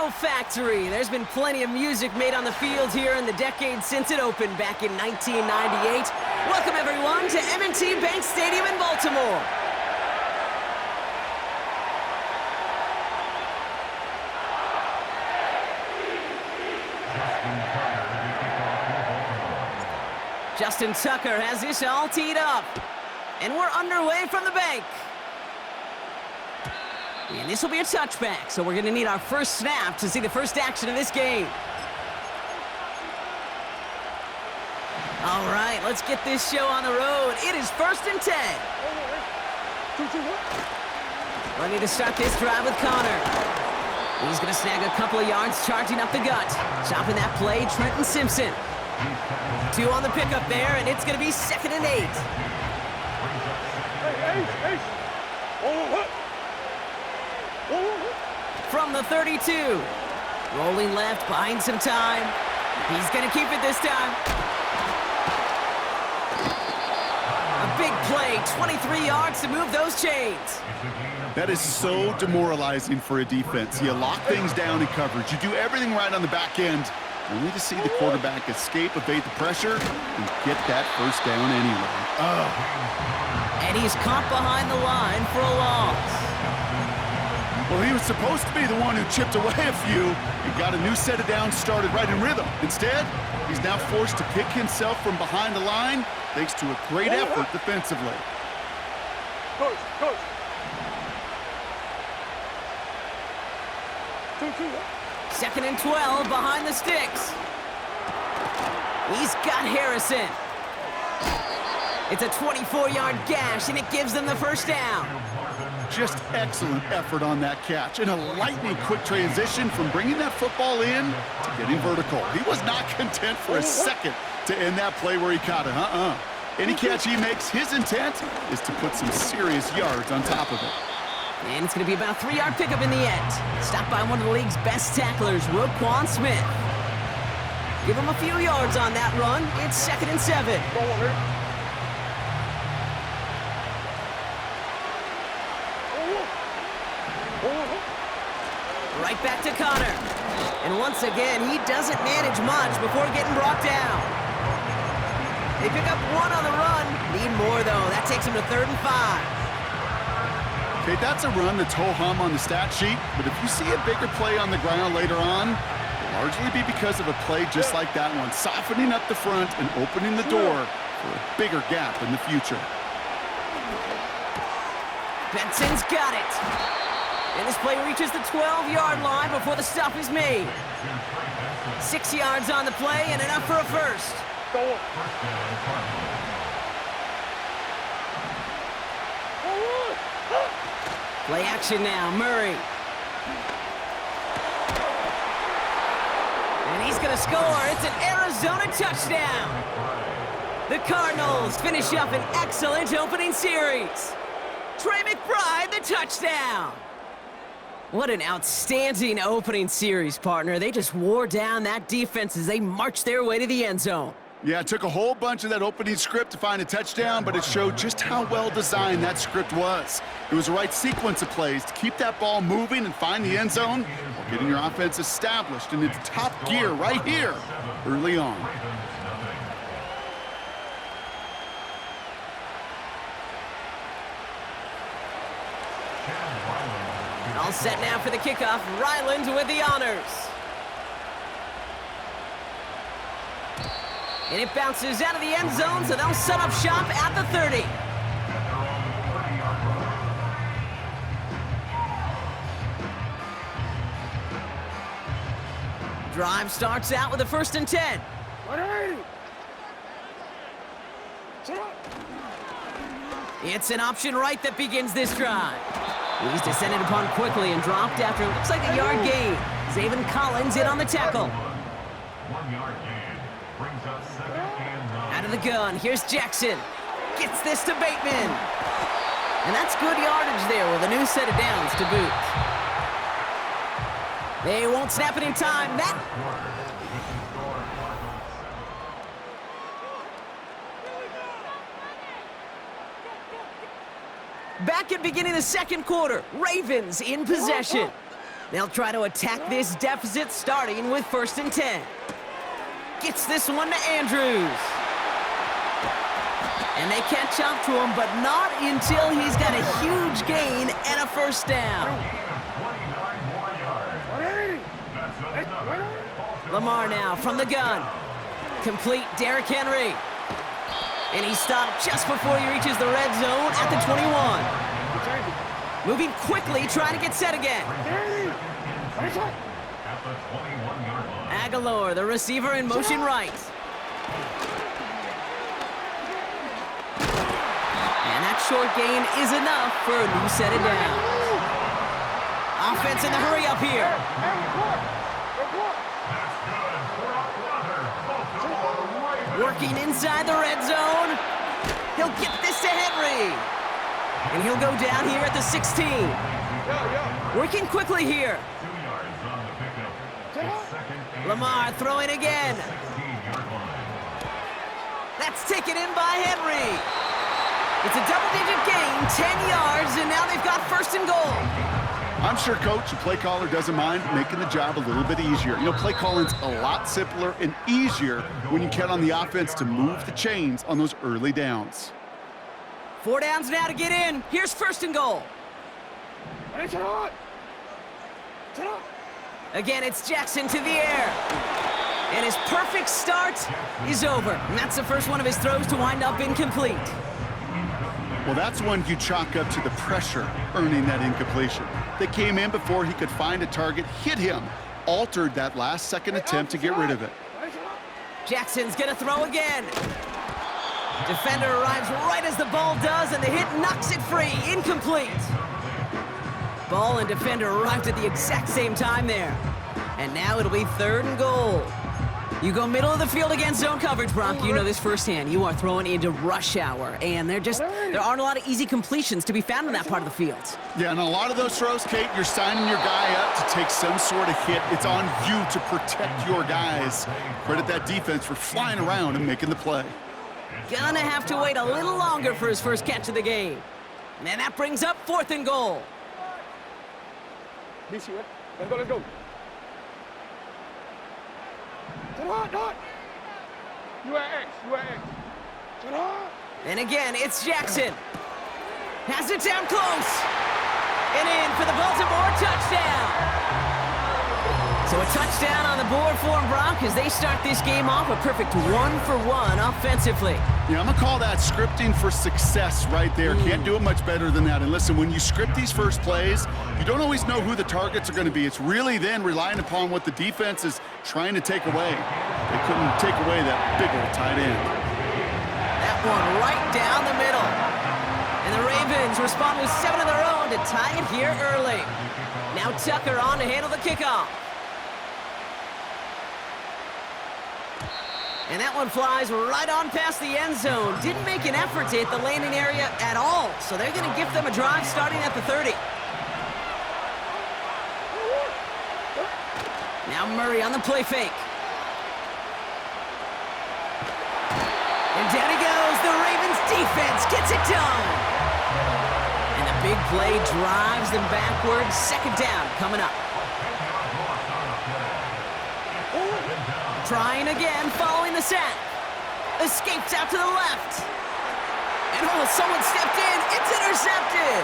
Football Factory. There's been plenty of music made on the field here in the decade since it opened back in 1998. Welcome, everyone, to M&T Bank Stadium in Baltimore. Justin Tucker has this all teed up. And we're underway from the bank. And this will be a touchback, so we're going to need our first snap to see the first action of this game. All right, let's get this show on the road. It is 1st and 10. Ready to start this drive with Connor. He's going to snag a couple of yards charging up the gut. Chopping that play, Trenton Simpson. 2 on the pickup there, and it's going to be 2nd and 8. From the 32. Rolling left, buying some time. He's going to keep it this time. A big play, 23 yards to move those chains. That is so demoralizing for a defense. You lock things down in coverage. You do everything right on the back end, only to see the quarterback escape, evade the pressure, and get that first down anyway. And he's caught behind the line for a loss. Well, he was supposed to be the one who chipped away a few and got a new set of downs started right in rhythm. Instead, he's now forced to pick himself from behind the line thanks to a great effort defensively. Coach. 2nd and 12 behind the sticks. He's got Harrison. It's a 24-yard gash, and it gives them the first down. Just excellent effort on that catch, and a lightning-quick transition from bringing that football in to getting vertical. He was not content for a second to end that play where he caught it. Any catch he makes, his intent is to put some serious yards on top of it. And it's going to be about a 3-yard pickup in the end. Stopped by one of the league's best tacklers, Roquan Smith. Give him a few yards on that run. It's 2nd and 7. Right back to Connor. And once again, he doesn't manage much before getting brought down. They pick up 1 on the run. Need more, though. That takes him to 3rd and 5. Okay, that's a run that's ho-hum on the stat sheet, but if you see a bigger play on the ground later on, it'll largely be because of a play just like that one, softening up the front and opening the door for a bigger gap in the future. Benson's got it. And this play reaches the 12-yard line before the stop is made. 6 yards on the play and enough for a first. Play action now, Murray. And he's going to score. It's an Arizona touchdown. The Cardinals finish up an excellent opening series. Trey McBride, the touchdown. What an outstanding opening series, partner. They just wore down that defense as they marched their way to the end zone. Yeah, it took a whole bunch of that opening script to find a touchdown, but it showed just how well designed that script was. It was the right sequence of plays to keep that ball moving and find the end zone while getting your offense established in its top gear right here early on. All set now for the kickoff. Ryland with the honors. And it bounces out of the end zone, so they'll set up shop at the 30. Drive starts out with a 1st and 10. It's an option right that begins this drive. He's descended upon quickly and dropped after it looks like a yard gain. Zaven Collins in on the tackle. 1 yard gain brings us 2nd and 9. Out of the gun, here's Jackson. Gets this to Bateman. And that's good yardage there with a new set of downs to boot. They won't snap it in time. Back at beginning of the 2nd quarter. Ravens in possession. They'll try to attack this deficit starting with 1st and 10. Gets this one to Andrews. And they catch up to him, but not until he's got a huge gain and a 1st down. Lamar now from the gun. Complete Derrick Henry. And he stopped just before he reaches the red zone at the 21. Moving quickly, trying to get set again. Aguilar, the receiver, in motion right. And that short gain is enough for a new set of downs. Offense in the hurry up here. Working inside the red zone. He'll get this to Henry. And he'll go down here at the 16. Working quickly here. Lamar throwing again. That's taken in by Henry. It's a double-digit gain, 10 yards, and now they've got 1st and goal. I'm sure coach, the play caller, doesn't mind making the job a little bit easier. You know, play calling's a lot simpler and easier when you count on the offense to move the chains on those early downs. 4 downs now to get in. Here's 1st and goal. Again, it's Jackson to the air. And his perfect start is over. And that's the first one of his throws to wind up incomplete. Well, that's one you chalk up to the pressure earning that incompletion. They came in before he could find a target, hit him, altered that last-second attempt to get rid of it. Jackson's gonna throw again. Defender arrives right as the ball does, and the hit knocks it free. Incomplete. Ball and defender arrived at the exact same time there. And now it'll be 3rd and goal. You go middle of the field against zone coverage, Brock. You know this firsthand. You are throwing into rush hour, and there aren't a lot of easy completions to be found in that part of the field. Yeah, and a lot of those throws, Kate, you're signing your guy up to take some sort of hit. It's on you to protect your guys. Credit that defense for flying around and making the play. Gonna have to wait a little longer for his first catch of the game. And that brings up 4th and goal. Let's go. Dot. You are X. And again, it's Jackson. Has it down close. And in for the Baltimore touchdown. So a touchdown on the board for him, Brock, as they start this game off a perfect 1-for-1 offensively. Yeah, I'm going to call that scripting for success right there. Can't do it much better than that. And listen, when you script these first plays, you don't always know who the targets are going to be. It's really then relying upon what the defense is trying to take away. They couldn't take away that big old tight end. That one right down the middle. And the Ravens respond with 7 of their own to tie it here early. Now Tucker on to handle the kickoff. And that one flies right on past the end zone. Didn't make an effort to hit the landing area at all. So they're going to give them a drive starting at the 30. Now Murray on the play fake. And down he goes. The Ravens defense gets it done. And the big play drives them backwards. 2nd down coming up. Trying again, following the sack. Escapes out to the left. And oh, someone stepped in. It's intercepted.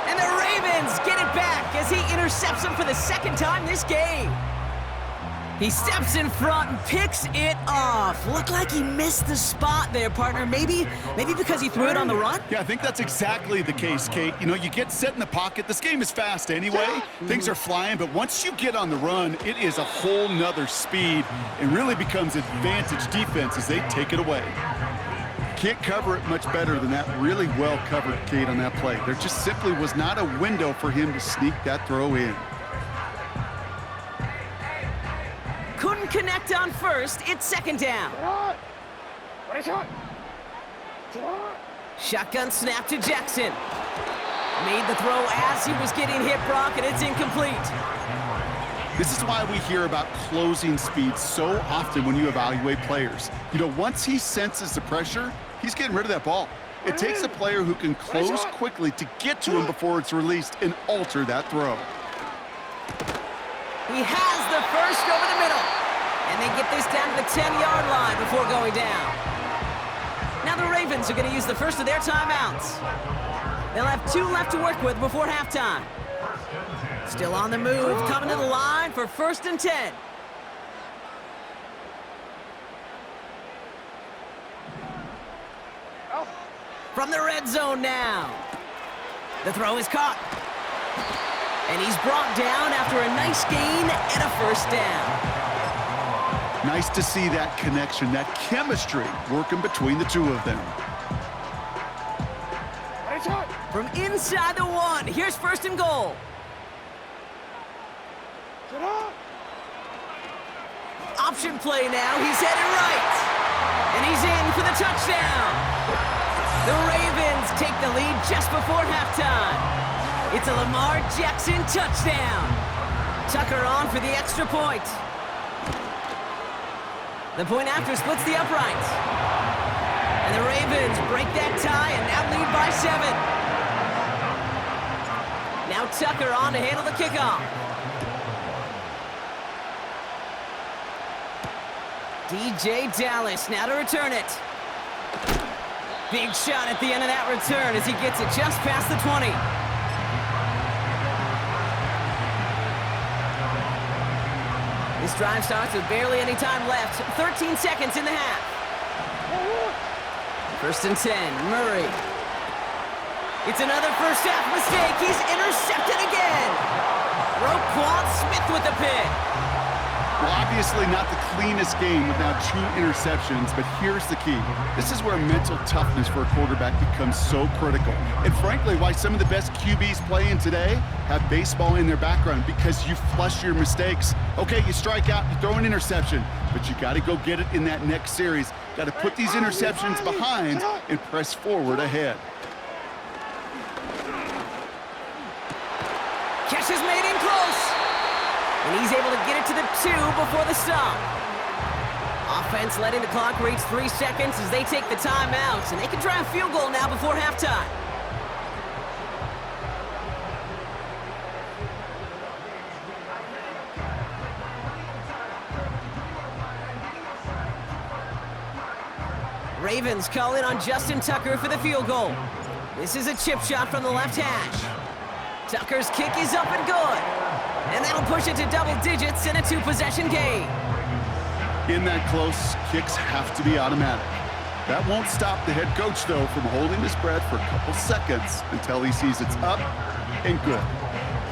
And the Ravens get it back as he intercepts him for the 2nd time this game. He steps in front and picks it off. Looked like he missed the spot there, partner. Maybe because he threw it on the run? Yeah, I think that's exactly the case, Kate. You know, you get set in the pocket. This game is fast anyway. Things are flying, but once you get on the run, it is a whole nother speed and really becomes advantage defense as they take it away. Can't cover it much better than that. Really well covered, Kate, on that play. There just simply was not a window for him to sneak that throw in. Couldn't connect on first. It's 2nd down. Shotgun snap to Jackson. Made the throw as he was getting hit, Brock, and it's incomplete. This is why we hear about closing speed so often when you evaluate players. You know, once he senses the pressure, he's getting rid of that ball. It takes a player who can close quickly to get to him before it's released and alter that throw. He has the first over the middle. And they get this down to the 10-yard line before going down. Now the Ravens are going to use the first of their timeouts. They'll have 2 left to work with before halftime. Still on the move, coming to the line for 1st and 10. From the red zone now. The throw is caught. And he's brought down after a nice gain and a 1st down. Nice to see that connection, that chemistry working between the 2 of them. From inside the 1, here's 1st and goal. Option play now, he's headed right. And he's in for the touchdown. The Ravens take the lead just before halftime. It's a Lamar Jackson touchdown. Tucker on for the extra point. The point after splits the uprights. And the Ravens break that tie and now lead by 7. Now Tucker on to handle the kickoff. DJ Dallas now to return it. Big shot at the end of that return as he gets it just past the 20. This drive starts with barely any time left. 13 seconds in the half. 1st and 10, Murray. It's another first half mistake. He's intercepted again. Roquan Smith with the pick. Well, obviously not the cleanest game with now 2 interceptions, but here's the key. This is where mental toughness for a quarterback becomes so critical. And frankly, why some of the best QBs playing today have baseball in their background, because you flush your mistakes. Okay, you strike out, you throw an interception, but you got to go get it in that next series. Got to put these interceptions behind and press forward ahead. Catch is made in close. And he's able to get it to the 2 before the stop. Offense letting the clock reach 3 seconds as they take the timeouts, and they can try a field goal now before halftime. Ravens call in on Justin Tucker for the field goal. This is a chip shot from the left hash. Tucker's kick is up and good. And that'll push it to double digits in a 2-possession game. In that close, kicks have to be automatic. That won't stop the head coach, though, from holding his breath for a couple seconds until he sees it's up and good.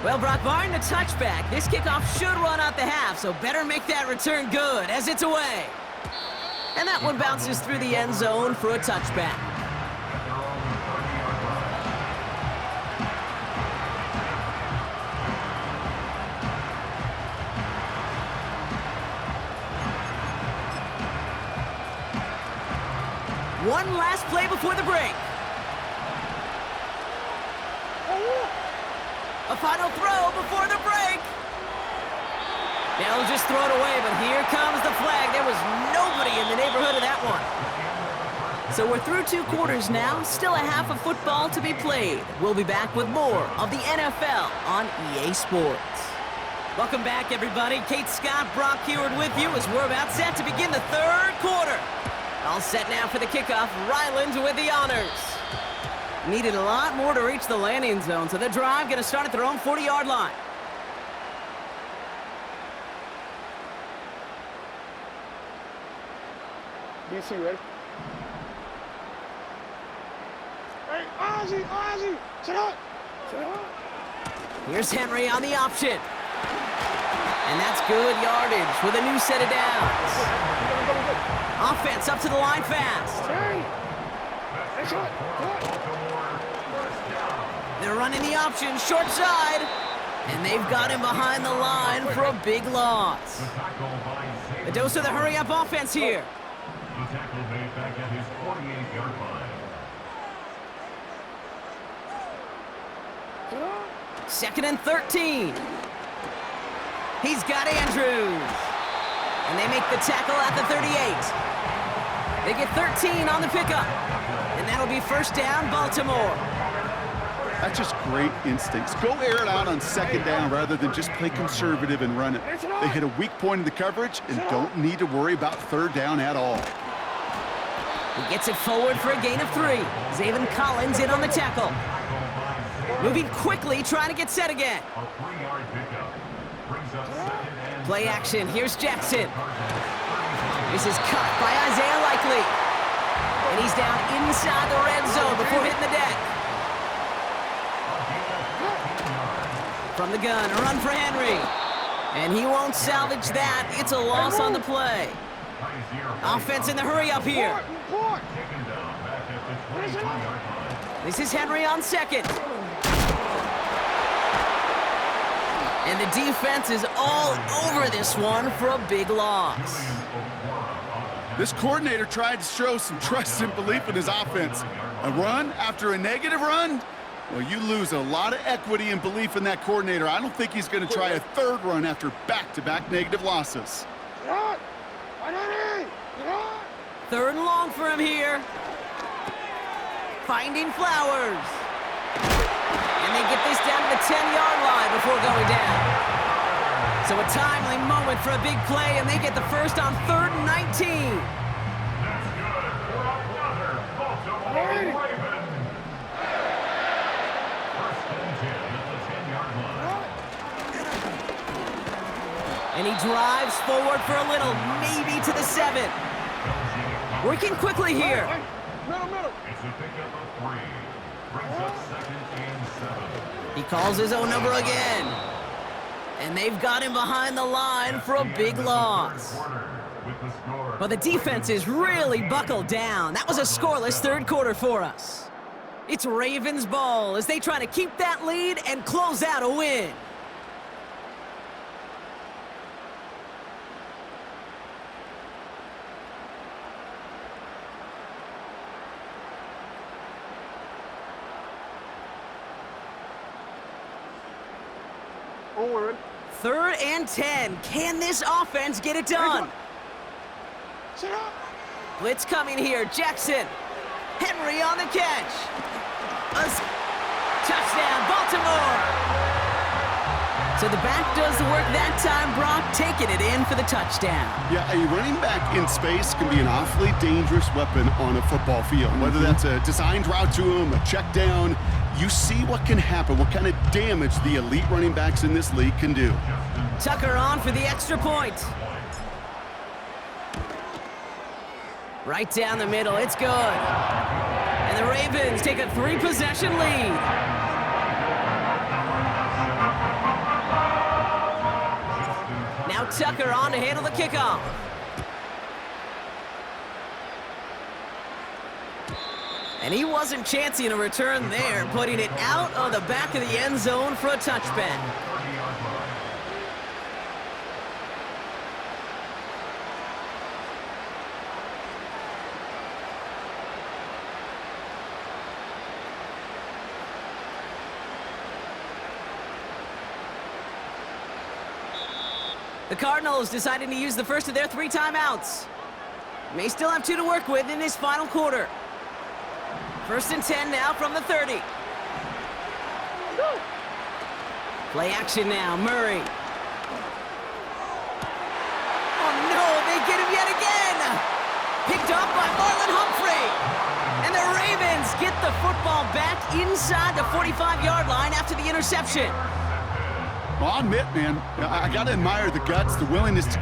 Well, Brock, barring the touchback, this kickoff should run out the half, so better make that return good as it's away. And that one bounces through the end zone for a touchback. One last play before the break. A final throw before the break. They'll just throw it away, but here comes the flag. There was nobody in the neighborhood of that one. So we're through 2 quarters now. Still a half of football to be played. We'll be back with more of the NFL on EA Sports. Welcome back, everybody. Kate Scott, Brock Heward with you as we're about set to begin the 3rd quarter. All set now for the kickoff. Ryland with the honors. Needed a lot more to reach the landing zone, so the drive going to start at their own 40-yard line. DC, ready? Hey, Ozzy, shut up. Here's Henry on the option. And that's good yardage with a new set of downs. Offense up to the line fast. They're running the option, short side. And they've got him behind the line for a big loss. A dose of the hurry-up offense here. The tackle made back at his 48-yard line. 2nd and 13. He's got Andrews. And they make the tackle at the 38. They get 13 on the pickup. And that'll be first down, Baltimore. That's just great instincts. Go air it out on second down rather than just play conservative and run it. They hit a weak point in the coverage and don't need to worry about third down at all. He gets it forward for a gain of 3. Zaven Collins in on the tackle. Moving quickly, trying to get set again. A 3-yard pickup brings up 2nd and Play action, here's Jackson. This is cut by Isaiah Likely. And he's down inside the red zone before hitting the deck. From the gun, a run for Henry. And he won't salvage that. It's a loss on the play. Offense in the hurry up here. taken down back at the 22-yard line. This is Henry on second. And the defense is all over this one for a big loss. This coordinator tried to show some trust and belief in his offense. A run after a negative run? Well, you lose a lot of equity and belief in that coordinator. I don't think he's going to try a third run after back-to-back negative losses. Third and long for him here. Finding Flowers. And they get this down to the 10-yard line before going down. So a timely moment for a big play, and they get the first on 3rd and 19. That's good for another Baltimore Raven. First and 10 at the 10-yard line. And he drives forward for a little, maybe to the 7. Working quickly here. It's a pickup of 3. Brings up 2nd and 7. He calls his own number again. And they've got him behind the line for a big loss. With the score. But the defense is really buckled down. That was a scoreless third quarter for us. It's Ravens ball as they try to keep that lead and close out a win. Forward. 3rd and 10. Can this offense get it done? Sit up. Blitz coming here. Jackson. Henry on the catch. Touchdown, Baltimore. So the back does the work that time. Brock taking it in for the touchdown. Yeah, a running back in space can be an awfully dangerous weapon on a football field. Whether that's a designed route to him, a check down, you see what can happen, what kind of damage the elite running backs in this league can do. Tucker on for the extra point. Right down the middle, it's good. And the Ravens take a 3-possession lead. Now Tucker on to handle the kickoff. And he wasn't chancing a return there, putting it out of the back of the end zone for a touchback. The Cardinals deciding to use the first of their 3 timeouts. May still have 2 to work with in this final quarter. 1st and 10 now from the 30. Play action now, Murray. Oh no, they get him yet again! Picked up by Marlon Humphrey. And the Ravens get the football back inside the 45-yard line after the interception. Well, I'll admit, man, I got to admire the guts, the willingness to